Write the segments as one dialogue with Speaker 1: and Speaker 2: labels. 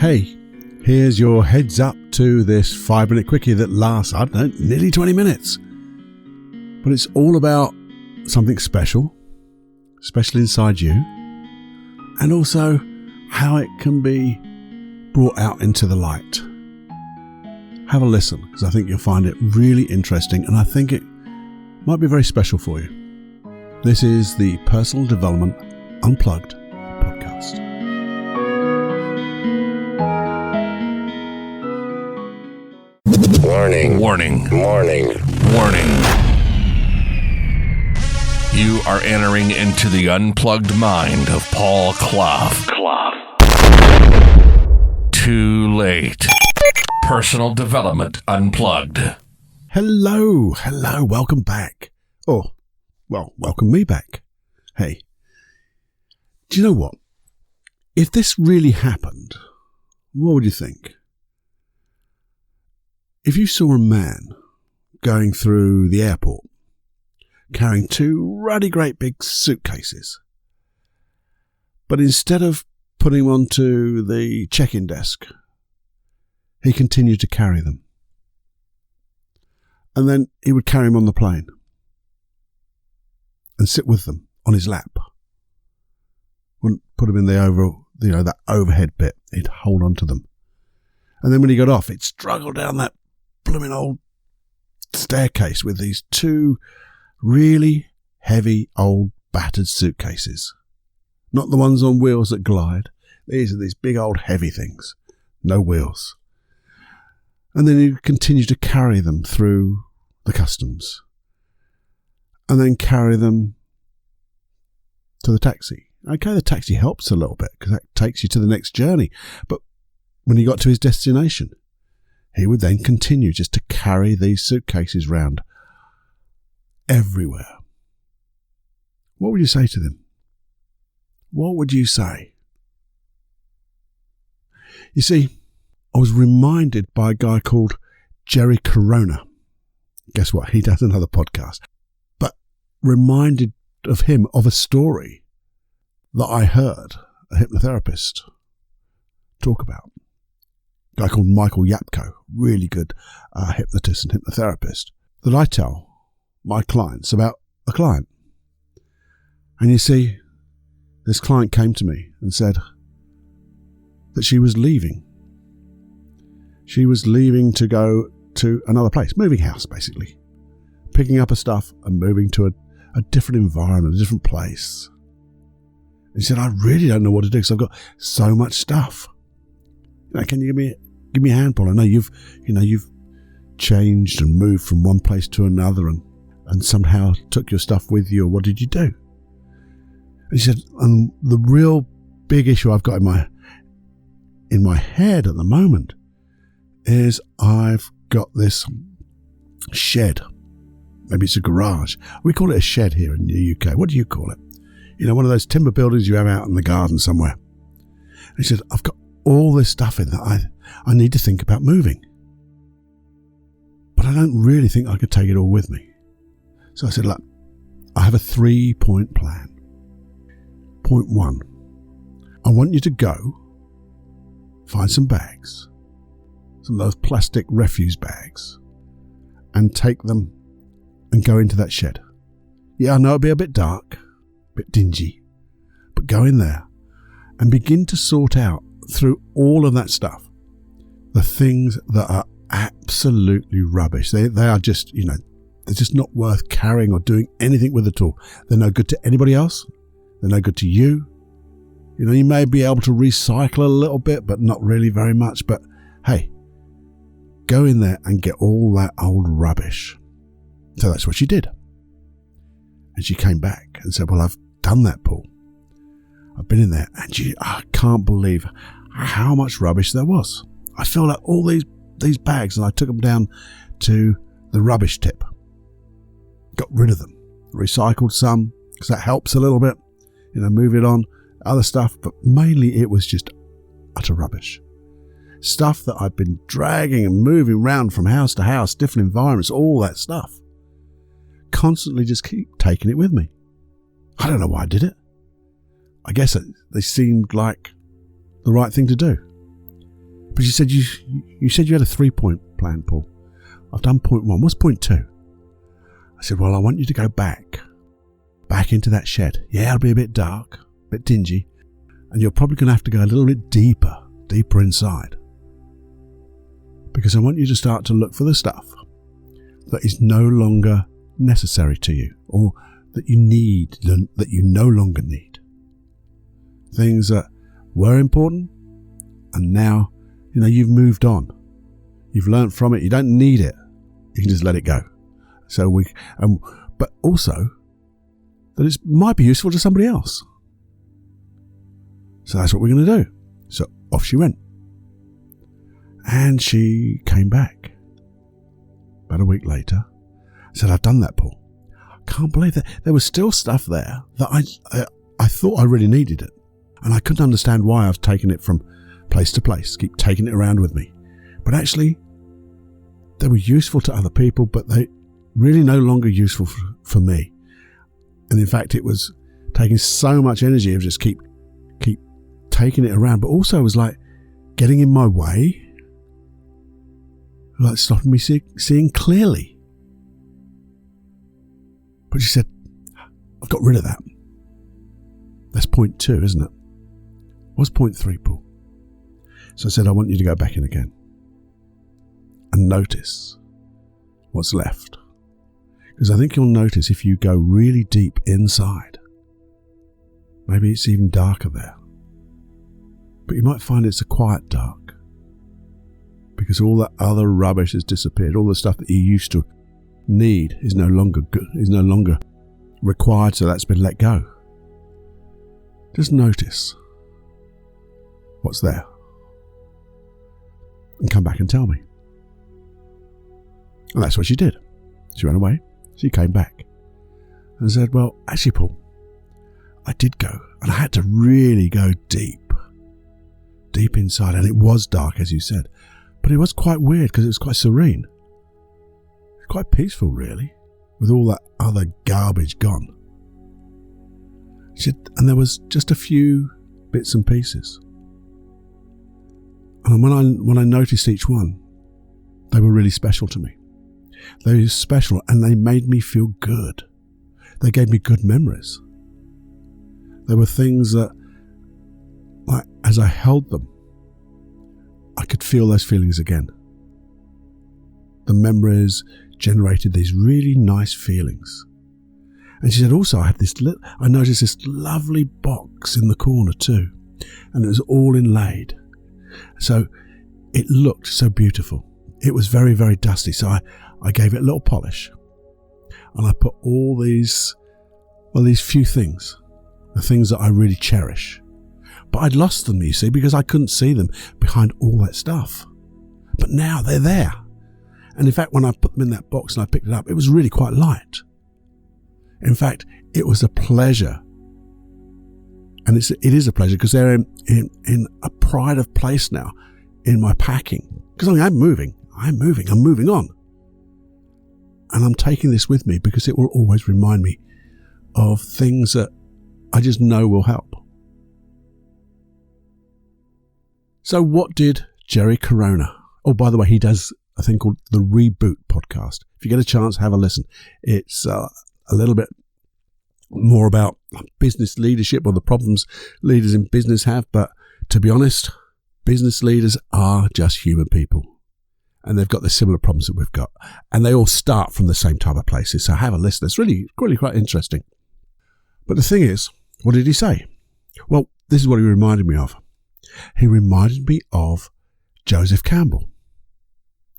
Speaker 1: Hey, here's your heads up to this 5-minute quickie that lasts, I don't know, nearly 20 minutes. But it's all about something special inside you, and also how it can be brought out into the light. Have a listen, because I think you'll find it really interesting, and I think it might be very special for you. This is the Personal Development Unplugged podcast.
Speaker 2: Warning. You are entering into the unplugged mind of Paul Clough. Too late. Personal Development Unplugged.
Speaker 1: Hello, welcome back. Oh, well, welcome me back. Hey, do you know what? If this really happened, what would you think? If you saw a man going through the airport carrying 2 ruddy great big suitcases, but instead of putting them onto the check-in desk, he continued to carry them. And then he would carry them on the plane and sit with them on his lap. Wouldn't put them in that overhead bit. He'd hold on to them. And then when he got off, he'd struggle down that blooming old staircase with these 2 really heavy old battered suitcases. Not the ones on wheels that glide. These are these big old heavy things. No wheels. And then he'd continue to carry them through the customs. And then carry them to the taxi. Okay, the taxi helps a little bit because that takes you to the next journey. But when he got to his destination, he would then continue just to carry these suitcases round everywhere. What would you say to them? What would you say? You see, I was reminded by a guy called Jerry Caronna. Guess what? He does another podcast. But reminded of him of a story that I heard a hypnotherapist talk about. A guy called Micheal Yapko, really good hypnotist and hypnotherapist, that I tell my clients about a client. And you see, this client came to me and said that she was leaving. She was leaving to go to another place, moving house basically, picking up her stuff and moving to a different environment, a different place. And she said, I really don't know what to do because I've got so much stuff. Can you give me a hand, Paul? I know you've changed and moved from one place to another and somehow took your stuff with you. Or what did you do? And she said, and the real big issue I've got in my head at the moment is I've got this shed. Maybe it's a garage. We call it a shed here in the UK. What do you call it? One of those timber buildings you have out in the garden somewhere. And she said, I've got all this stuff in that I need to think about moving. But I don't really think I could take it all with me. So I said, look, I have a 3-point plan. Point 1, I want you to go find some bags, some of those plastic refuse bags, and take them and go into that shed. Yeah, I know it'll be a bit dark, a bit dingy, but go in there and begin to sort out through all of that stuff the things that are absolutely rubbish. They are just, they're just not worth carrying or doing anything with at all. They're no good to anybody else. They're no good to you. You may be able to recycle a little bit, but not really very much. But hey, go in there and get all that old rubbish. So that's what she did. And she came back and said, well, I've done that, Paul. I've been in there and I can't believe how much rubbish there was. I filled out all these bags and I took them down to the rubbish tip. Got rid of them. Recycled some because that helps a little bit. Move it on, other stuff, but mainly it was just utter rubbish. Stuff that I've been dragging and moving around from house to house, different environments, all that stuff. Constantly just keep taking it with me. I don't know why I did it. I guess they seemed like the right thing to do. But you said you said you had a 3-point plan, Paul. I've done point 1. What's point 2? I said, well, I want you to go back into that shed. Yeah, it'll be a bit dark, a bit dingy, and you're probably going to have to go a little bit deeper inside. Because I want you to start to look for the stuff that is no longer necessary to you, or that you need, that you no longer need. Things that were important, and now, you've moved on. You've learned from it. You don't need it. You can just let it go. So but also that it might be useful to somebody else. So that's what we're going to do. So off she went. And she came back about a week later. I said, I've done that, Paul. I can't believe that there was still stuff there that I thought I really needed it. And I couldn't understand why I've taken it from place to place, keep taking it around with me. But actually, they were useful to other people, but they really no longer useful for me. And in fact, it was taking so much energy of just keep taking it around, but also it was like getting in my way, like stopping me seeing clearly. But she said, I've got rid of that. That's point 2, isn't it? What's point 3, Paul? So I said, I want you to go back in again and notice what's left. Because I think you'll notice if you go really deep inside, maybe it's even darker there. But you might find it's a quiet dark. Because all that other rubbish has disappeared. All the stuff that you used to need is no longer good, is no longer required, so that's been let go. Just notice what's there. And come back and tell me. And that's what she did. She went away. She came back and said, well, actually, Paul, I did go, and I had to really go deep inside, and it was dark, as you said, but it was quite weird because it was quite serene. It was quite peaceful, really, with all that other garbage gone. She said, and there was just a few bits and pieces. And when I noticed each one, they were really special to me. They were special, and they made me feel good. They gave me good memories. There were things that, like, as I held them, I could feel those feelings again. The memories generated these really nice feelings. And she said, also, I noticed this lovely box in the corner too, and it was all inlaid. So it looked so beautiful. It was very, very dusty. So I gave it a little polish, and I put all these few things, the things that I really cherish. But I'd lost them, you see, because I couldn't see them behind all that stuff. But now they're there. And in fact, when I put them in that box and I picked it up, it was really quite light. In fact, it was a pleasure. And it is a pleasure because they're in a pride of place now in my packing. Because I'm moving on. And I'm taking this with me because it will always remind me of things that I just know will help. So what did Jerry Caronna? Oh, by the way, he does a thing called the Reboot podcast. If you get a chance, have a listen. It's a little bit more about business leadership or the problems leaders in business have. But to be honest, business leaders are just human people. And they've got the similar problems that we've got. And they all start from the same type of places. So have a listen. It's really quite interesting. But the thing is, what did he say? Well, this is what he reminded me of. He reminded me of Joseph Campbell.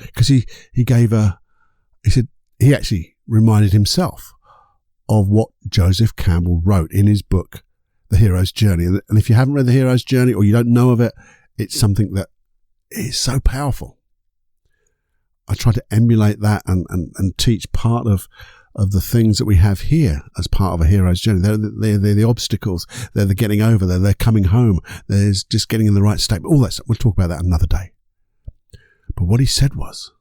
Speaker 1: Because he said he actually reminded himself of what Joseph Campbell wrote in his book, The Hero's Journey. And if you haven't read The Hero's Journey or you don't know of it, it's something that is so powerful. I try to emulate that and teach part of the things that we have here as part of a hero's journey. They're the obstacles. They're the getting over. They're coming home. There's just getting in the right state. All that stuff. We'll talk about that another day. But what he said was,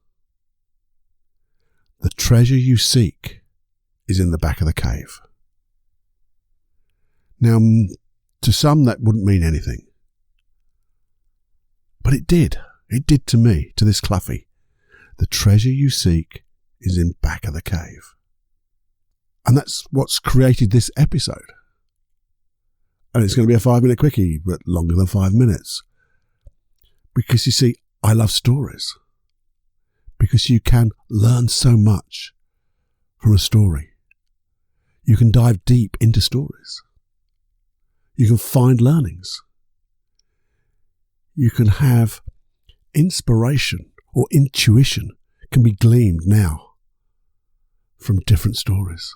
Speaker 1: the treasure you seek is in the back of the cave. Now, to some that wouldn't mean anything. But it did. It did to me, to this Cluffy. The treasure you seek is in back of the cave. And that's what's created this episode. And it's going to be a 5-minute quickie, but longer than 5 minutes. Because you see, I love stories. Because you can learn so much from a story. You can dive deep into stories. You can find learnings. You can have inspiration or intuition can be gleaned now from different stories.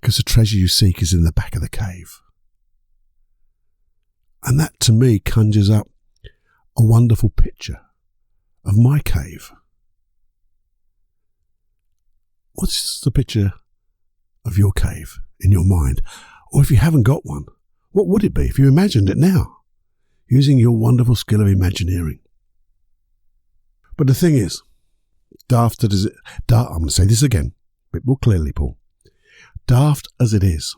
Speaker 1: Because the treasure you seek is in the back of the cave. And that to me conjures up a wonderful picture of my cave. What's the picture of your cave in your mind? Or if you haven't got one, what would it be if you imagined it now, using your wonderful skill of imagineering? But the thing is, I'm going to say this again, a bit more clearly, Paul. Daft as it is,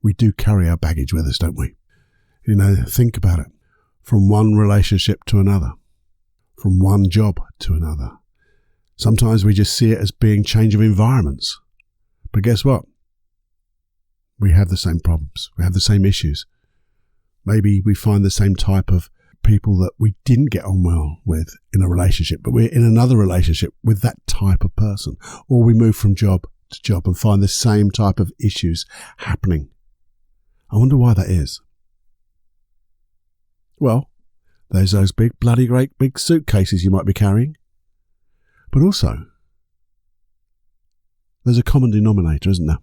Speaker 1: we do carry our baggage with us, don't we? You know, think about it. From one relationship to another, from one job to another. Sometimes we just see it as being change of environments. But guess what? We have the same problems. We have the same issues. Maybe we find the same type of people that we didn't get on well with in a relationship, but we're in another relationship with that type of person. Or we move from job to job and find the same type of issues happening. I wonder why that is. Well, there's those big, bloody great big suitcases you might be carrying. But also, there's a common denominator, isn't there?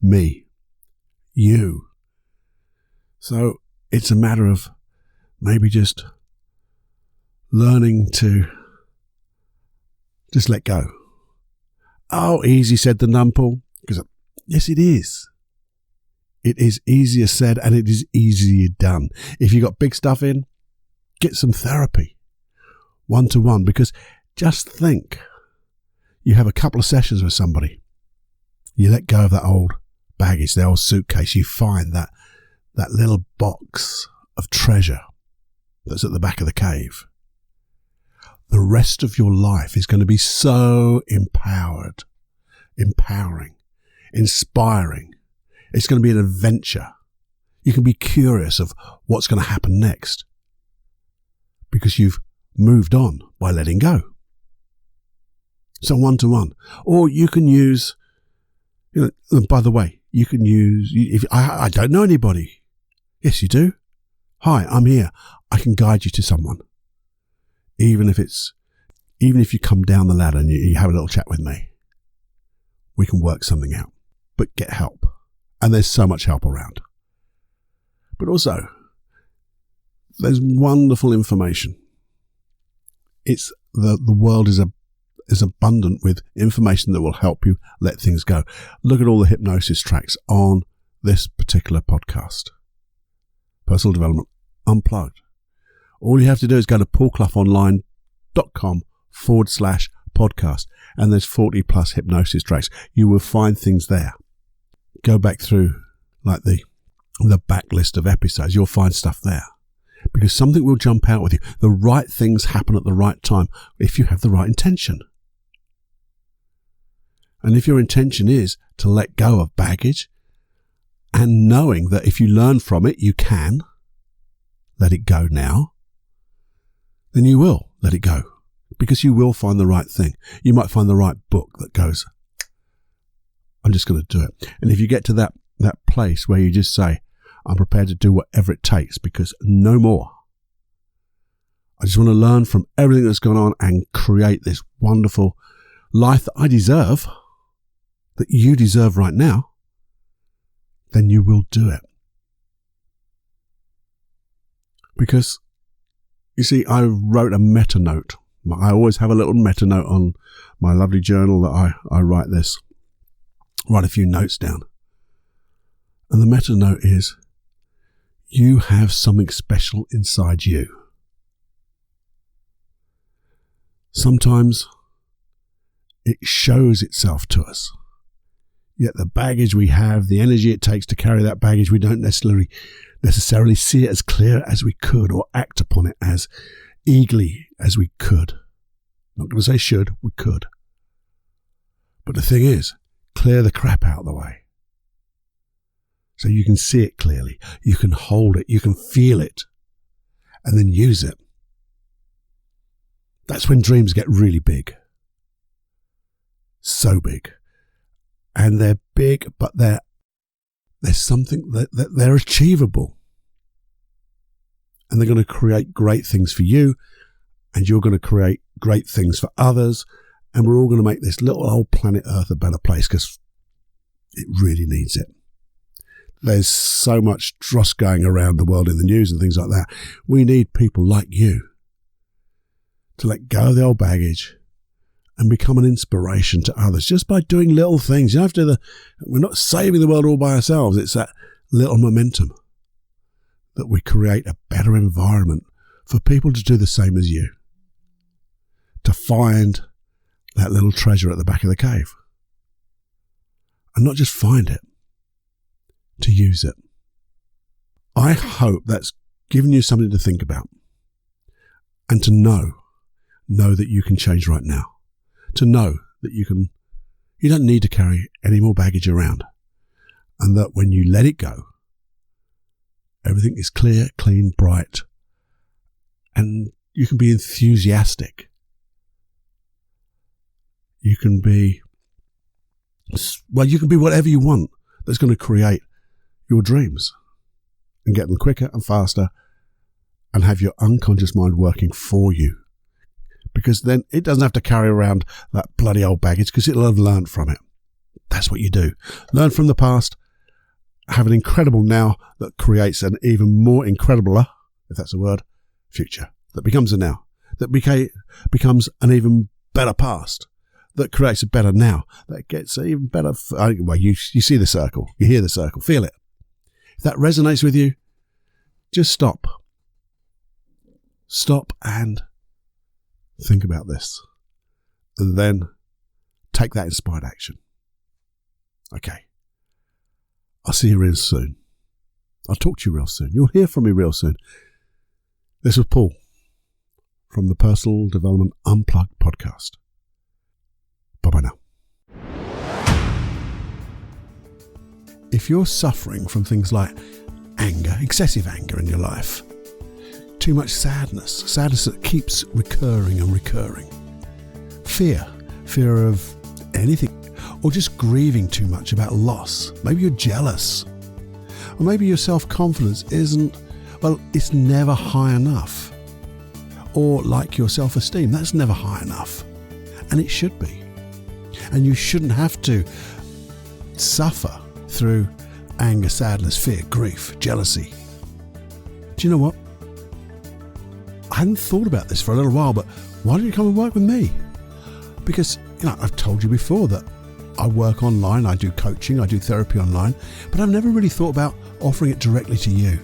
Speaker 1: Me. You. So it's a matter of maybe just learning to just let go. Oh, easy said the numple. Because yes, it is. It is easier said and it is easier done. If you got big stuff in, get some therapy. 1-to-1. Because just think, you have a couple of sessions with somebody. You let go of that old baggage, the old suitcase. You find that little box of treasure that's at the back of the cave. The rest of your life is going to be so empowering, inspiring. It's going to be an adventure. You can be curious of what's going to happen next because you've moved on by letting go. So 1-to-1. Or you can use, by the way, you can use, if I don't know anybody. Yes, you do. Hi, I'm here. I can guide you to someone. Even if you come down the ladder and you have a little chat with me, we can work something out. But get help. And there's so much help around. But also, there's wonderful information. It's the world is abundant with information that will help you let things go. Look at all the hypnosis tracks on this particular podcast. Personal Development Unplugged. All you have to do is go to paulcloughonline.com/podcast and there's 40 plus hypnosis tracks. You will find things there. Go back through like the back list of episodes. You'll find stuff there because something will jump out with you. The right things happen at the right time if you have the right intention. And if your intention is to let go of baggage and knowing that if you learn from it, you can let it go now, then you will let it go because you will find the right thing. You might find the right book that goes, I'm just going to do it. And if you get to that place where you just say, I'm prepared to do whatever it takes because no more. I just want to learn from everything that's gone on and create this wonderful life that I deserve, that you deserve right now, then you will do it. Because, you see, I wrote a meta note. I always have a little meta note on my lovely journal that I write a few notes down. And the meta note is, you have something special inside you. Sometimes it shows itself to us. Yet the baggage we have, the energy it takes to carry that baggage, we don't necessarily see it as clear as we could or act upon it as eagerly as we could. Not going to say should, we could. But the thing is, clear the crap out of the way. So you can see it clearly, you can hold it, you can feel it, and then use it. That's when dreams get really big. So big. And they're big, but there's something that they're achievable. And they're going to create great things for you, and you're going to create great things for others, and we're all going to make this little old planet Earth a better place because it really needs it. There's so much dross going around the world in the news and things like that. We need people like you to let go of the old baggage and become an inspiration to others just by doing little things. You have to. We're not saving the world all by ourselves. It's that little momentum that we create a better environment for people to do the same as you, to find that little treasure at the back of the cave. And not just find it, to use it. I hope that's given you something to think about and to know that you can change right now. To know that you don't need to carry any more baggage around, and that when you let it go, everything is clear, clean, bright, and you can be enthusiastic. You can be whatever you want that's going to create your dreams and get them quicker and faster and have your unconscious mind working for you. Because then it doesn't have to carry around that bloody old baggage because it'll have learned from it. That's what you do. Learn from the past, have an incredible now that creates an even more incredible, if that's a word, future that becomes a now, that becomes an even better past, that creates a better now, that gets an even better. Well, you see the circle, you hear the circle, feel it. If that resonates with you, just stop. Stop and think about this, and then take that inspired action. Okay. I'll see you real soon. I'll talk to you real soon. You'll hear from me real soon. This was Paul from the Personal Development Unplugged podcast. Bye-bye now. If you're suffering from things like anger, excessive anger in your life, too much sadness that keeps recurring and recurring, fear of anything, or just grieving too much about loss. Maybe you're jealous, or maybe your self-confidence it's never high enough, or like your self-esteem, that's never high enough, and it should be. And you shouldn't have to suffer through anger, sadness, fear, grief, jealousy. Do you know what? I hadn't thought about this for a little while, but why don't you come and work with me? Because, I've told you before that I work online, I do coaching, I do therapy online, but I've never really thought about offering it directly to you.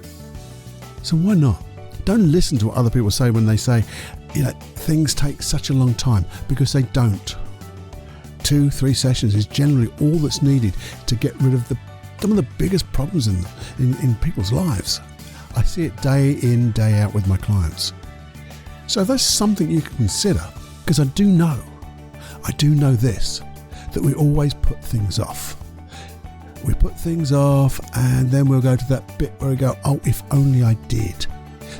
Speaker 1: So why not? Don't listen to what other people say when they say, things take such a long time, because they don't. 2-3 sessions is generally all that's needed to get rid of some of the biggest problems in people's lives. I see it day in, day out with my clients. So if that's something you can consider, because I do know this, that we always put things off. We put things off, and then we'll go to that bit where we go, oh, if only I did.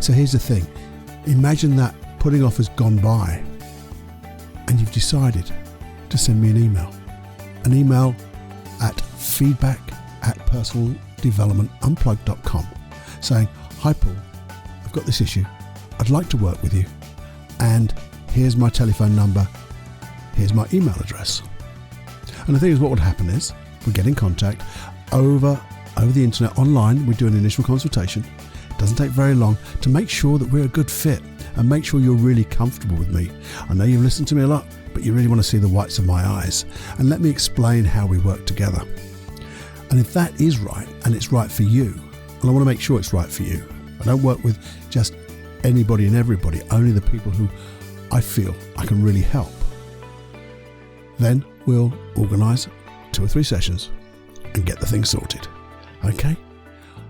Speaker 1: So here's the thing. Imagine that putting off has gone by, and you've decided to send me an email at feedback@personaldevelopmentunplugged.com saying, hi Paul, I've got this issue, I'd like to work with you, and here's my telephone number, here's my email address. And the thing is, what would happen is we get in contact over the internet, online. We do an initial consultation. It doesn't take very long to make sure that we're a good fit and make sure you're really comfortable with me. I know you've listened to me a lot, but you really want to see the whites of my eyes, and let me explain how we work together. And if that is right, and it's right for you, and I want to make sure it's right for you, I don't work with just anybody and everybody, only the people who I feel I can really help, then we'll organise 2 or 3 sessions and get the thing sorted. Okay?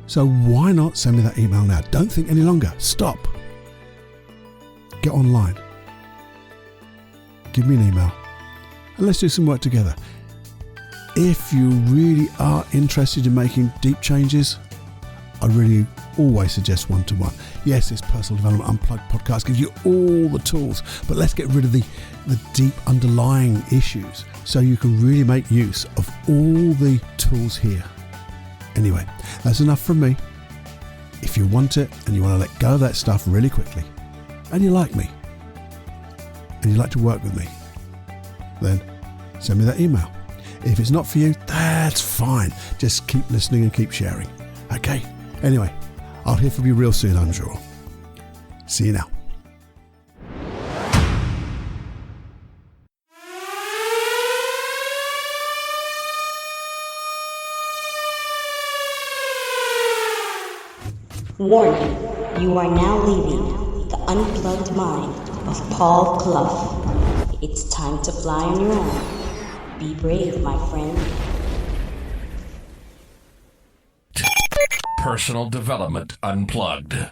Speaker 1: So why not send me that email now? Don't think any longer. Stop. Get online. Give me an email. And let's do some work together. If you really are interested in making deep changes, I really always suggest one-to-one. Yes, this Personal Development Unplugged podcast gives you all the tools, but let's get rid of the deep underlying issues so you can really make use of all the tools here. Anyway, that's enough from me. If you want it and you want to let go of that stuff really quickly, and you like me, and you like to work with me, then send me that email. If it's not for you, that's fine. Just keep listening and keep sharing. Okay? Anyway, I'll hear from you real soon, I'm sure. See you now.
Speaker 3: Warning, you are now leaving the unplugged mind of Paul Clough. It's time to fly on your own. Be brave, my friend.
Speaker 2: Personal Development Unplugged.